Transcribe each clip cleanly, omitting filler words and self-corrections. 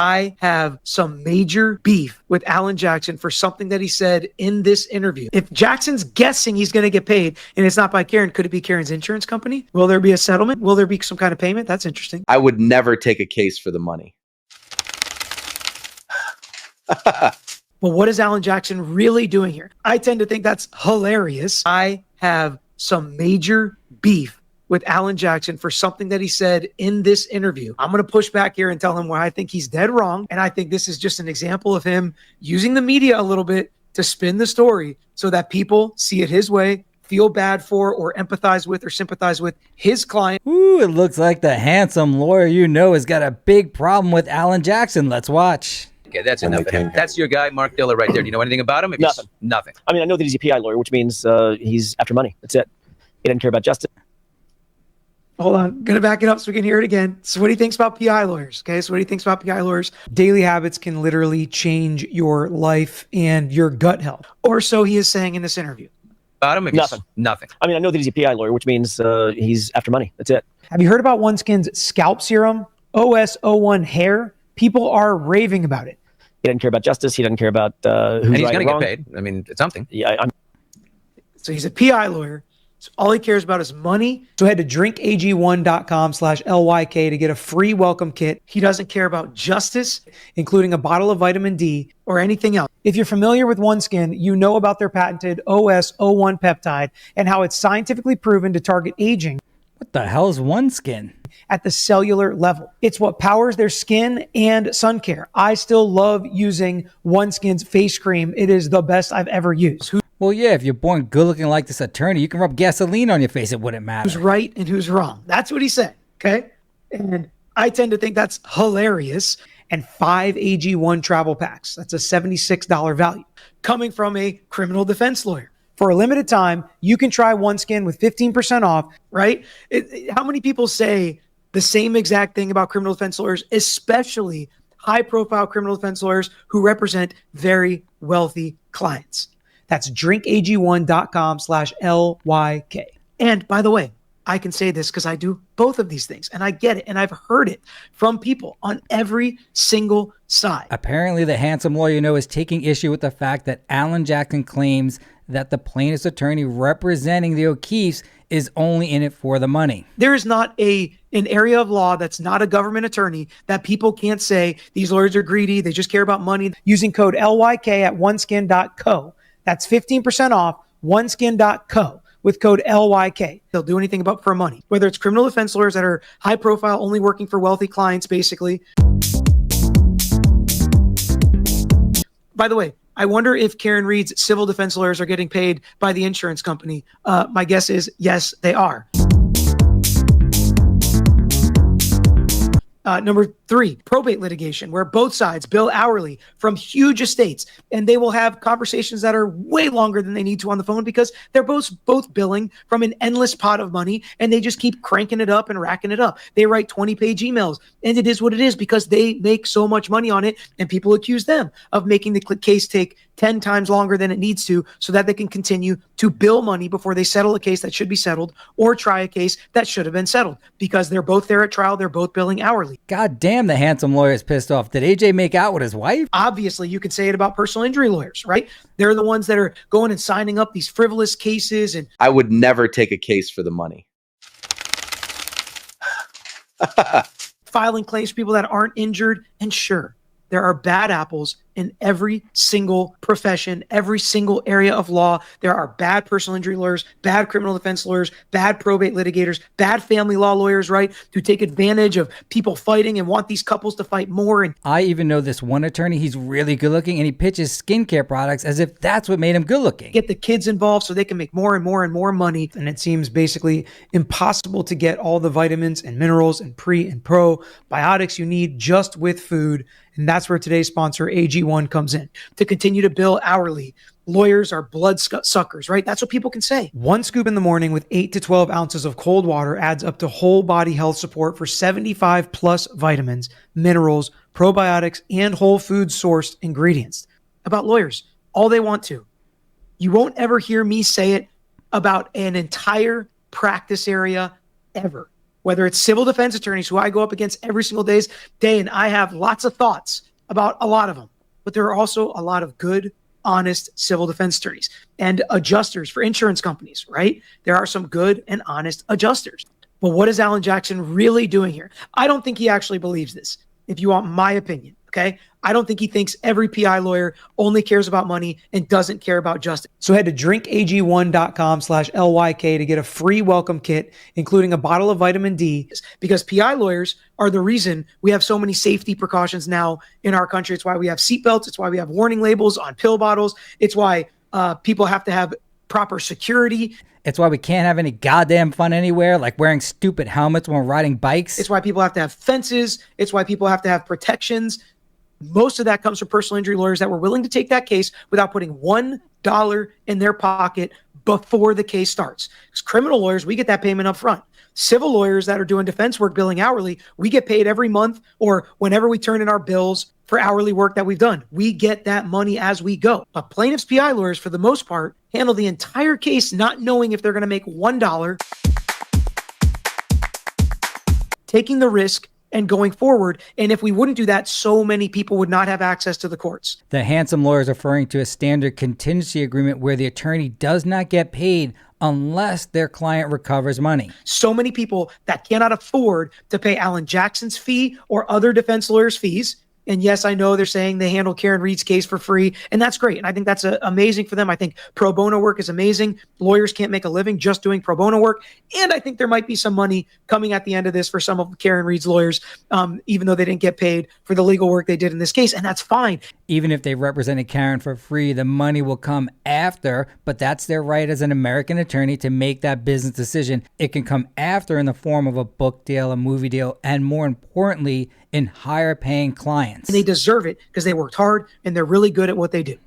I have some major beef with Alan Jackson for something that he said in this interview. If Jackson's guessing he's going to get paid and it's not by Karen, could it be Karen's insurance company? Will there be a settlement? Will there be some kind of payment? That's interesting. I would never take a case for the money. Well, what is Alan Jackson really doing here? I tend to think that's hilarious. I have some major beef with Alan Jackson for something that he said in this interview. I'm going to push back here and tell him why I think he's dead wrong. And I think this is just an example of him using the media a little bit to spin the story so that people see it his way, feel bad for or empathize with or sympathize with his client. Ooh, it looks like the handsome lawyer you know has got a big problem with Alan Jackson. Let's watch. Okay, that's enough of him. That's your guy, Mark Diller, right there. Do you know anything about him? Nothing. Nothing. I mean, I know that he's a PI lawyer, which means he's after money. That's it. He doesn't care about justice. Hold on, I'm gonna back it up so we can hear it again. So what he thinks about PI lawyers, okay? So what he thinks about PI lawyers, daily habits can literally change your life and your gut health. Or so he is saying in this interview. About him? Nothing. Nothing. I mean, I know that he's a PI lawyer, which means he's after money. That's it. Have you heard about OneSkin's scalp serum, OS01 hair? People are raving about it. He doesn't care about justice. He doesn't care about who's And he's right going or to wrong. get paid. I mean, it's something. Yeah, So he's a PI lawyer. So all he cares about is money. So head to drinkag1.com/LYK to get a free welcome kit. He doesn't care about justice, including a bottle of vitamin D or anything else. If you're familiar with OneSkin, you know about their patented OS01 peptide and how it's scientifically proven to target aging. What the hell is OneSkin? At the cellular level. It's what powers their skin and sun care. I still love using OneSkin's face cream. It is the best I've ever used. Well, yeah, if you're born good looking like this attorney, you can rub gasoline on your face. It wouldn't matter. Who's right and who's wrong. That's what he said. Okay. And I tend to think that's hilarious. And 5 AG1 travel packs. That's a $76 value coming from a criminal defense lawyer. For a limited time, you can try OneSkin with 15% off, right? How many people say the same exact thing about criminal defense lawyers, especially high-profile criminal defense lawyers who represent very wealthy clients? That's drinkag1.com/LYK. And by the way, I can say this because I do both of these things and I get it. And I've heard it from people on every single side. Apparently, the handsome lawyer you know is taking issue with the fact that Alan Jackson claims that the plaintiff's attorney representing the O'Keefes is only in it for the money. There is not an area of law that's not a government attorney that people can't say these lawyers are greedy, they just care about money. Using code LYK at oneskin.co. That's 15% off oneskin.co with code LYK. They'll do anything about for money, whether it's criminal defense lawyers that are high profile, only working for wealthy clients, basically. By the way, I wonder if Karen Reed's civil defense lawyers are getting paid by the insurance company. My guess is yes, they are. Number 3, probate litigation, where both sides bill hourly from huge estates, and they will have conversations that are way longer than they need to on the phone because they're both billing from an endless pot of money, and they just keep cranking it up and racking it up. They write 20-page emails, and it is what it is because they make so much money on it, and people accuse them of making the case take 10 times longer than it needs to so that they can continue to bill money before they settle a case that should be settled or try a case that should have been settled because they're both there at trial. They're both billing hourly. God damn, the handsome lawyer is pissed off. Did AJ make out with his wife? Obviously, you could say it about personal injury lawyers, right? They're the ones that are going and signing up these frivolous cases. And I would never take a case for the money. filing claims for people that aren't injured. And sure, there are bad apples in every single profession, every single area of law. There are bad personal injury lawyers, bad criminal defense lawyers, bad probate litigators, bad family law lawyers, right? Who take advantage of people fighting and want these couples to fight more. And I even know this one attorney, he's really good looking and he pitches skincare products as if that's what made him good looking. Get the kids involved so they can make more and more and more money. And it seems basically impossible to get all the vitamins and minerals and pre and probiotics you need just with food. And that's where today's sponsor, AG1, comes in to continue to bill hourly. Lawyers are blood suckers, right? That's what people can say. One scoop in the morning with 8 to 12 ounces of cold water adds up to whole body health support for 75 plus vitamins, minerals, probiotics, and whole food sourced ingredients. About lawyers, all they want to. You won't ever hear me say it about an entire practice area ever. whether it's civil defense attorneys who I go up against every single day, and I have lots of thoughts about a lot of them. But there are also a lot of good, honest civil defense attorneys and adjusters for insurance companies, right? There are some good and honest adjusters. But what is Allan Jackson really doing here? I don't think he actually believes this, if you want my opinion, okay? I don't think he thinks every PI lawyer only cares about money and doesn't care about justice. So head to drinkag1.com/LYK to get a free welcome kit, including a bottle of vitamin D, because PI lawyers are the reason we have so many safety precautions now in our country. It's why we have seatbelts. It's why we have warning labels on pill bottles. It's why people have to have proper security. It's why we can't have any goddamn fun anywhere, like wearing stupid helmets when we're riding bikes. It's why people have to have fences. It's why people have to have protections. Most of that comes from personal injury lawyers that were willing to take that case without putting $1 in their pocket before the case starts. Because criminal lawyers, we get that payment up front. Civil lawyers that are doing defense work billing hourly, we get paid every month or whenever we turn in our bills for hourly work that we've done. We get that money as we go. But plaintiffs' PI lawyers, for the most part, handle the entire case not knowing if they're going to make $1, taking the risk and going forward. And if we wouldn't do that, so many people would not have access to the courts. The handsome lawyer is referring to a standard contingency agreement where the attorney does not get paid unless their client recovers money. So many people that cannot afford to pay Allan Jackson's fee or other defense lawyers' fees. And yes, I know they're saying they handle Karen Reed's case for free, and that's great. And I think that's amazing for them. I think pro bono work is amazing. Lawyers can't make a living just doing pro bono work. And I think there might be some money coming at the end of this for some of Karen Reed's lawyers, even though they didn't get paid for the legal work they did in this case. And that's fine. Even if they represented Karen for free, the money will come after, but that's their right as an American attorney to make that business decision. It can come after in the form of a book deal, a movie deal, and more importantly, in higher paying clients. And they deserve it because they worked hard and they're really good at what they do.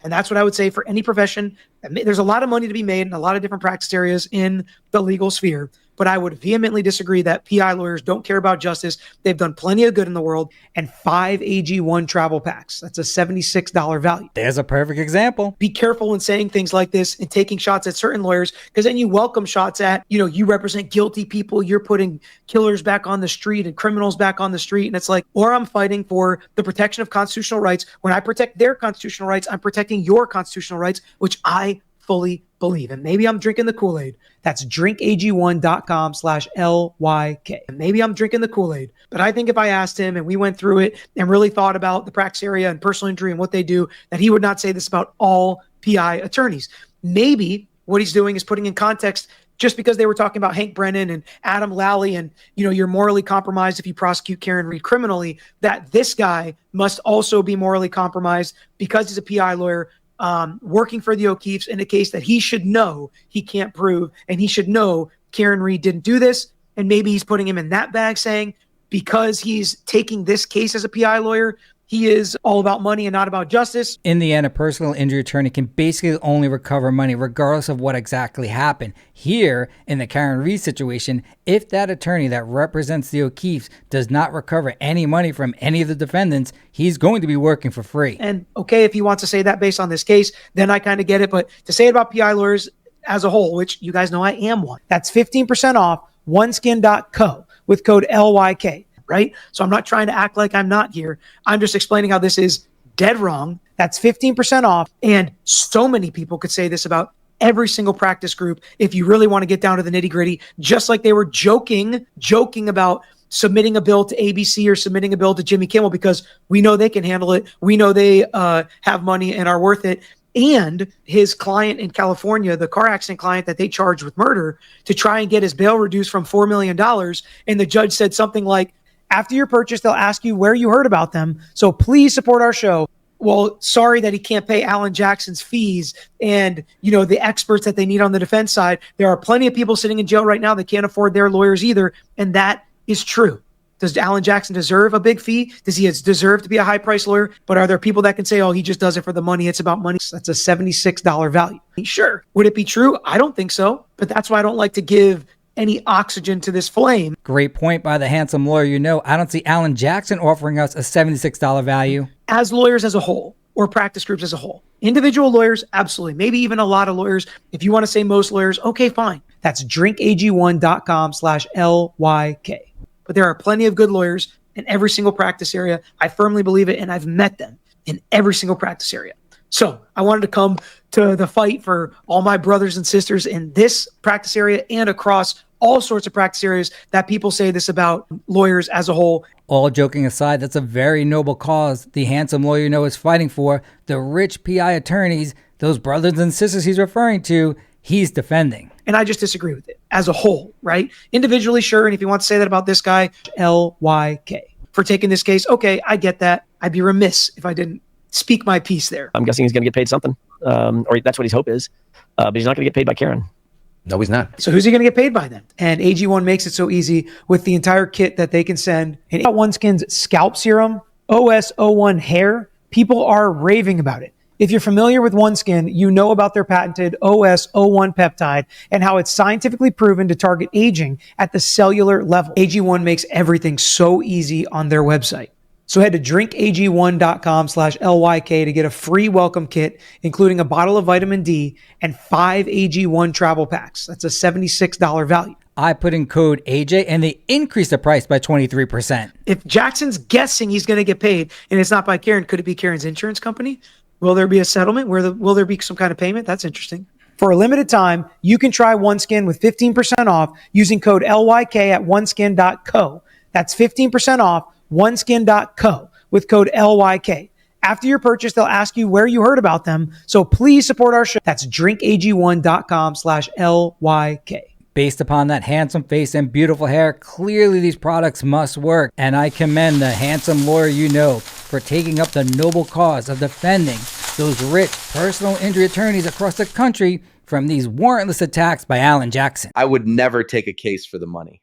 And that's what I would say for any profession. There's a lot of money to be made in a lot of different practice areas in the legal sphere. But I would vehemently disagree that PI lawyers don't care about justice. They've done plenty of good in the world. And 5 AG1 travel packs. That's a $76 value. There's a perfect example. Be careful in saying things like this and taking shots at certain lawyers, because then you welcome shots at, you represent guilty people. You're putting killers back on the street and criminals back on the street. And it's like, or I'm fighting for the protection of constitutional rights. When I protect their constitutional rights, I'm protecting your constitutional rights, which I fully believe. And maybe I'm drinking the Kool-Aid. That's drinkag1.com/LYK. And maybe I'm drinking the Kool-Aid. But I think if I asked him and we went through it and really thought about the practice area and personal injury and what they do, that he would not say this about all PI attorneys. Maybe what he's doing is putting in context, just because they were talking about Hank Brennan and Adam Lally and, you're morally compromised if you prosecute Karen Reed criminally, that this guy must also be morally compromised because he's a PI lawyer working for the O'Keefes in a case that he should know he can't prove, and he should know Karen Reed didn't do this. And maybe he's putting him in that bag, saying because he's taking this case as a PI lawyer, he is all about money and not about justice. In the end, a personal injury attorney can basically only recover money regardless of what exactly happened. Here, in the Karen Reed situation, if that attorney that represents the O'Keefes does not recover any money from any of the defendants, he's going to be working for free. And okay, if he wants to say that based on this case, then I kind of get it. But to say it about PI lawyers as a whole, which you guys know I am one, that's 15% off oneskin.co with code LYK. Right? So I'm not trying to act like I'm not here. I'm just explaining how this is dead wrong. That's 15% off. And so many people could say this about every single practice group if you really want to get down to the nitty gritty, just like they were joking about submitting a bill to ABC or submitting a bill to Jimmy Kimmel because we know they can handle it. We know they have money and are worth it. And his client in California, the car accident client that they charged with murder, to try and get his bail reduced from $4 million. And the judge said something like, after your purchase, they'll ask you where you heard about them. So please support our show. Well, sorry that he can't pay Allan Jackson's fees and, the experts that they need on the defense side. There are plenty of people sitting in jail right now that can't afford their lawyers either. And that is true. Does Allan Jackson deserve a big fee? Does he deserve to be a high-priced lawyer? But are there people that can say, oh, he just does it for the money? It's about money. That's a $76 value. Sure. Would it be true? I don't think so. But that's why I don't like to give any oxygen to this flame. Great point by the handsome lawyer. I don't see Allan Jackson offering us a $76 value. As lawyers as a whole, or practice groups as a whole. Individual lawyers, absolutely. Maybe even a lot of lawyers. If you want to say most lawyers, okay, fine. That's drinkag1.com/LYK. But there are plenty of good lawyers in every single practice area. I firmly believe it, and I've met them in every single practice area. So I wanted to come to the fight for all my brothers and sisters in this practice area and across all sorts of practice areas that people say this about lawyers as a whole. All joking aside, that's a very noble cause the handsome lawyer you know is fighting for. The rich PI attorneys, those brothers and sisters he's referring to, he's defending. And I just disagree with it as a whole, right? Individually, sure. And if you want to say that about this guy, LYK, for taking this case, okay, I get that. I'd be remiss if I didn't speak my piece there. I'm guessing he's going to get paid something, or that's what his hope is. But he's not going to get paid by Karen. No, he's not. So who's he going to get paid by then? And AG1 makes it so easy with the entire kit that they can send. And OneSkin's scalp serum, OS01 hair, people are raving about it. If you're familiar with OneSkin, you know about their patented OS01 peptide and how it's scientifically proven to target aging at the cellular level. AG1 makes everything so easy on their website. So head to drinkag1.com/LYK to get a free welcome kit, including a bottle of vitamin D and 5 AG1 travel packs. That's a $76 value. I put in code AJ and they increased the price by 23%. If Jackson's guessing he's going to get paid and it's not by Karen, could it be Karen's insurance company? Will there be a settlement? Will there be some kind of payment? That's interesting. For a limited time, you can try OneSkin with 15% off using code LYK at oneskin.co. That's 15% off oneskin.co with code LYK. After your purchase, they'll ask you where you heard about them. So please support our show. That's drinkag1.com/LYK. Based upon that handsome face and beautiful hair, clearly these products must work. And I commend the handsome lawyer you know for taking up the noble cause of defending those rich personal injury attorneys across the country from these warrantless attacks by Allan Jackson. I would never take a case for the money.